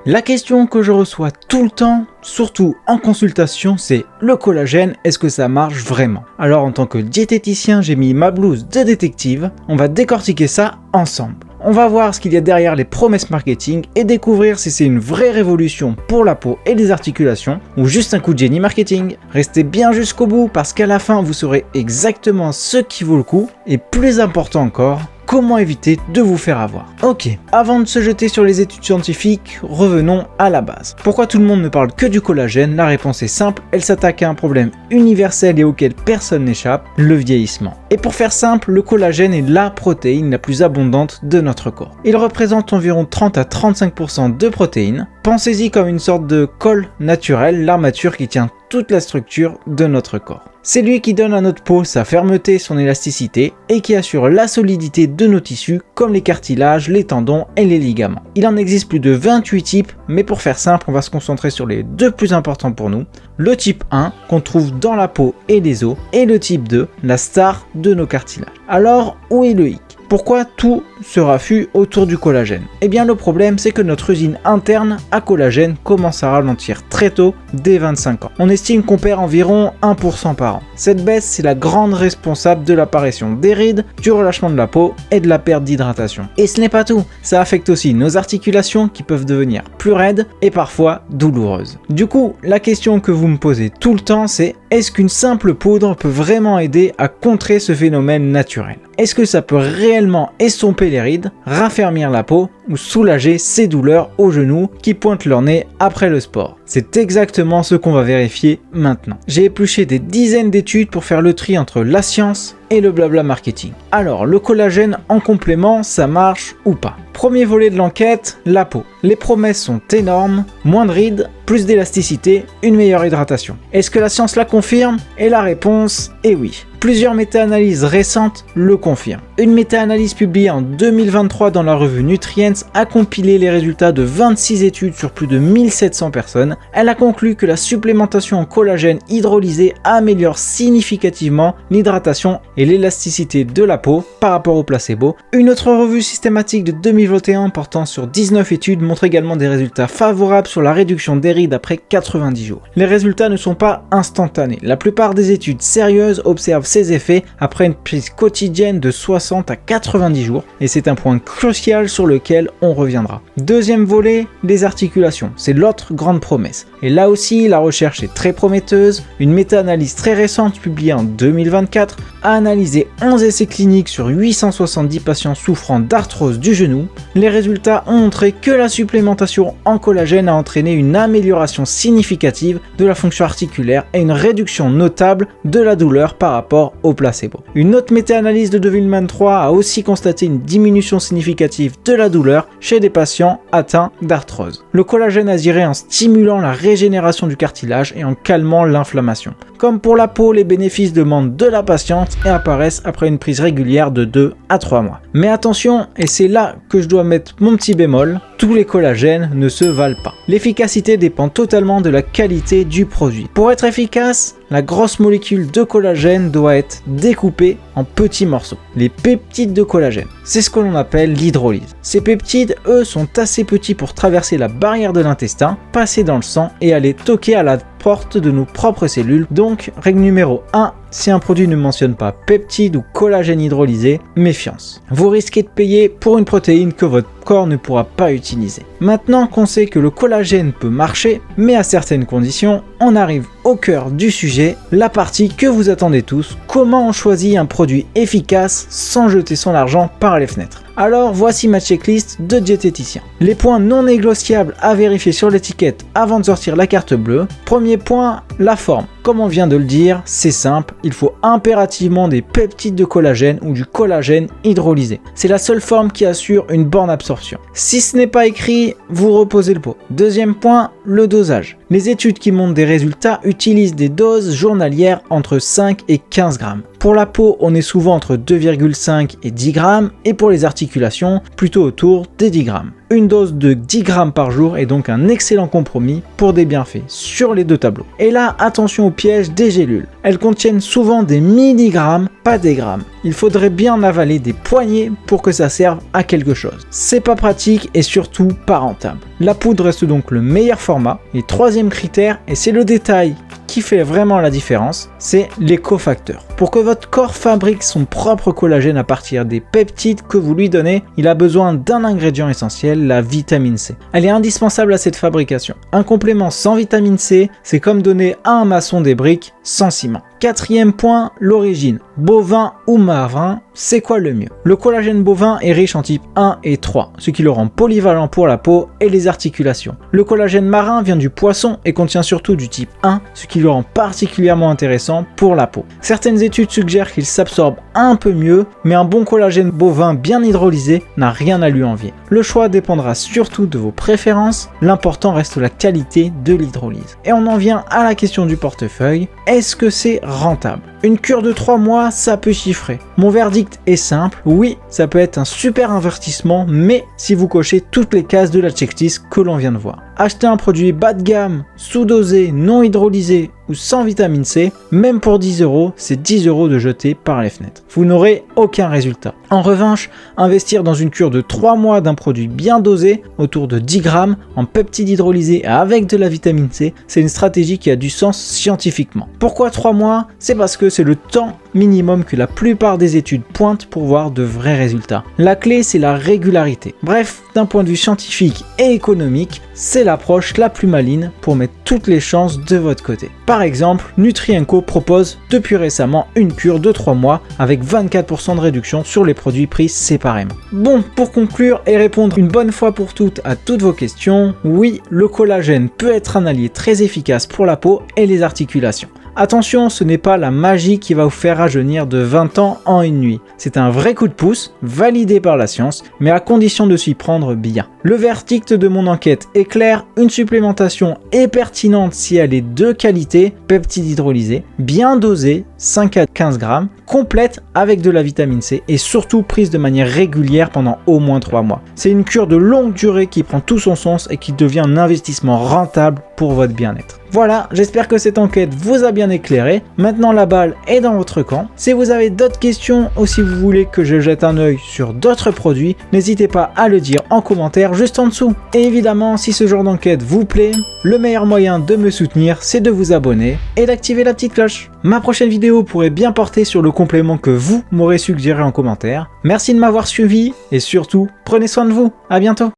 La question que je reçois tout le temps, surtout en consultation, c'est le collagène, est-ce que ça marche vraiment? Alors en tant que diététicien, j'ai mis ma blouse de détective, on va décortiquer ça ensemble. On va voir ce qu'il y a derrière les promesses marketing et découvrir si c'est une vraie révolution pour la peau et les articulations ou juste un coup de génie marketing. Restez bien jusqu'au bout parce qu'à la fin vous saurez exactement ce qui vaut le coup et plus important encore, comment éviter de vous faire avoir. Ok, avant de se jeter sur les études scientifiques, revenons à la base. Pourquoi tout le monde ne parle que du collagène? La réponse est simple, elle s'attaque à un problème universel et auquel personne n'échappe, le vieillissement. Et pour faire simple, le collagène est la protéine la plus abondante de notre corps. Il représente environ 30 à 35% de protéines. Pensez-y comme une sorte de colle naturelle, l'armature qui tient toute la structure de notre corps. C'est lui qui donne à notre peau sa fermeté, son élasticité et qui assure la solidité de nos tissus comme les cartilages, les tendons et les ligaments. Il en existe plus de 28 types, mais pour faire simple, on va se concentrer sur les deux plus importants pour nous. Le type 1 qu'on trouve dans la peau et les os et le type 2, la star de nos cartilages. Alors, où est le hic? Pourquoi tout se raffue autour du collagène? Eh bien le problème c'est que notre usine interne à collagène commence à ralentir très tôt, dès 25 ans. On estime qu'on perd environ 1% par an. Cette baisse c'est la grande responsable de l'apparition des rides, du relâchement de la peau et de la perte d'hydratation. Et ce n'est pas tout, ça affecte aussi nos articulations qui peuvent devenir plus raides et parfois douloureuses. Du coup, la question que vous me posez tout le temps c'est: est-ce qu'une simple poudre peut vraiment aider à contrer ce phénomène naturel? Est-ce que ça peut réellement estomper les rides, raffermir la peau ou soulager ces douleurs aux genoux qui pointent leur nez après le sport? C'est exactement ce qu'on va vérifier maintenant. J'ai épluché des dizaines d'études pour faire le tri entre la science et le blabla marketing. Alors, le collagène en complément, ça marche ou pas? Premier volet de l'enquête, la peau. Les promesses sont énormes, moins de rides, plus d'élasticité, une meilleure hydratation. Est-ce que la science la confirme? Et la réponse est oui. Plusieurs méta-analyses récentes le confirment. Une méta-analyse publiée en 2023 dans la revue Nutrients a compilé les résultats de 26 études sur plus de 1700 personnes. Elle a conclu que la supplémentation en collagène hydrolysé améliore significativement l'hydratation et l'élasticité de la peau par rapport au placebo. Une autre revue systématique de 2021 portant sur 19 études montre également des résultats favorables sur la réduction des rides après 90 jours. Les résultats ne sont pas instantanés. La plupart des études sérieuses observent ces effets après une prise quotidienne de 60 à 90 jours et c'est un point crucial sur lequel on reviendra. Deuxième volet, les articulations, c'est l'autre grande promesse. Et là aussi, la recherche est très prometteuse. Une méta-analyse très récente publiée en 2024 a analysé 11 essais cliniques sur 870 patients souffrant d'arthrose du genou. Les résultats ont montré que la supplémentation en collagène a entraîné une amélioration significative de la fonction articulaire et une réduction notable de la douleur par rapport au placebo. Une autre méta-analyse de 2023 a aussi constaté une diminution significative de la douleur chez des patients atteints d'arthrose. Le collagène agirait en stimulant la régénération du cartilage et en calmant l'inflammation. Comme pour la peau, les bénéfices demandent de la patience et apparaissent après une prise régulière de 2 à 3 mois. Mais attention, et c'est là que je dois mettre mon petit bémol, tous les collagènes ne se valent pas. L'efficacité dépend totalement de la qualité du produit. Pour être efficace, la grosse molécule de collagène doit être découpée en petits morceaux. Les peptides de collagène, c'est ce que l'on appelle l'hydrolyse. Ces peptides, eux, sont assez petits pour traverser la barrière de l'intestin, passer dans le sang et aller toquer à la porte de nos propres cellules. Donc, règle numéro 1, si un produit ne mentionne pas peptide ou collagène hydrolysé, méfiance. Vous risquez de payer pour une protéine que votre corps ne pourra pas utiliser. Maintenant qu'on sait que le collagène peut marcher, mais à certaines conditions, on arrive au cœur du sujet, la partie que vous attendez tous, comment on choisit un produit efficace sans jeter son argent par les fenêtres. Alors voici ma checklist de diététicien. Les points non négociables à vérifier sur l'étiquette avant de sortir la carte bleue. Premier point, la forme. Comme on vient de le dire, c'est simple, il faut impérativement des peptides de collagène ou du collagène hydrolysé. C'est la seule forme qui assure une bonne absorption. Si ce n'est pas écrit, vous reposez le pot. Deuxième point, le dosage. Les études qui montrent des résultats utilisent des doses journalières entre 5 et 15 grammes. Pour la peau, on est souvent entre 2,5 et 10 grammes et pour les articulations, plutôt autour des 10 grammes. une dose de 10 grammes par jour est donc un excellent compromis pour des bienfaits sur les deux tableaux. Et là, attention au piège des gélules. Elles contiennent souvent des milligrammes, pas des grammes. Il faudrait bien avaler des poignées pour que ça serve à quelque chose. C'est pas pratique et surtout pas rentable. La poudre reste donc le meilleur format. Et troisième critère, et c'est le détail qui fait vraiment la différence, c'est les cofacteurs. Pour que votre corps fabrique son propre collagène à partir des peptides que vous lui donnez, il a besoin d'un ingrédient essentiel, la vitamine C. Elle est indispensable à cette fabrication. Un complément sans vitamine C, c'est comme donner à un maçon des briques sans ciment. Quatrième point, l'origine. Bovin ou marin, c'est quoi le mieux? Le collagène bovin est riche en type 1 et 3, ce qui le rend polyvalent pour la peau et les articulations. Le collagène marin vient du poisson et contient surtout du type 1, ce qui le rend particulièrement intéressant pour la peau. Certaines études suggèrent qu'il s'absorbe un peu mieux, mais un bon collagène bovin bien hydrolysé n'a rien à lui envier. Le choix dépendra surtout de vos préférences, l'important reste la qualité de l'hydrolyse. Et on en vient à la question du portefeuille, est-ce que c'est rentable? Une cure de 3 mois, ça peut chiffrer. Mon verdict est simple, oui, ça peut être un super investissement, mais si vous cochez toutes les cases de la checklist que l'on vient de voir. Acheter un produit bas de gamme, sous-dosé, non hydrolysé ou sans vitamine C, même pour 10 €, c'est 10 € de jeter par les fenêtres. Vous n'aurez aucun résultat. En revanche, investir dans une cure de 3 mois d'un produit bien dosé, autour de 10 grammes, en peptides hydrolysés avec de la vitamine C, c'est une stratégie qui a du sens scientifiquement. Pourquoi 3 mois? C'est parce que c'est le temps minimum que la plupart des études pointent pour voir de vrais résultats. La clé, c'est la régularité. Bref, d'un point de vue scientifique et économique, c'est l'approche la plus maligne pour mettre toutes les chances de votre côté. Par exemple, Nutrienco propose depuis récemment une cure de 3 mois avec 24% de réduction sur les produits pris séparément. Bon, pour conclure et répondre une bonne fois pour toutes à toutes vos questions, oui, le collagène peut être un allié très efficace pour la peau et les articulations. Attention, ce n'est pas la magie qui va vous faire rajeunir de 20 ans en une nuit. C'est un vrai coup de pouce, validé par la science, mais à condition de s'y prendre bien. Le verdict de mon enquête est clair, une supplémentation est pertinente si elle est de qualité, peptides hydrolysés, bien dosée, 5 à 15 grammes, complète avec de la vitamine C et surtout prise de manière régulière pendant au moins 3 mois. C'est une cure de longue durée qui prend tout son sens et qui devient un investissement rentable pour votre bien-être. Voilà, j'espère que cette enquête vous a bien éclairé. Maintenant la balle est dans votre camp. Si vous avez d'autres questions ou si vous voulez que je jette un œil sur d'autres produits, n'hésitez pas à le dire en commentaire juste en dessous. Et évidemment, si ce genre d'enquête vous plaît, le meilleur moyen de me soutenir, c'est de vous abonner et d'activer la petite cloche. Ma prochaine vidéo pourrait bien porter sur le complément que vous m'aurez suggéré en commentaire. Merci de m'avoir suivi et surtout, prenez soin de vous. À bientôt.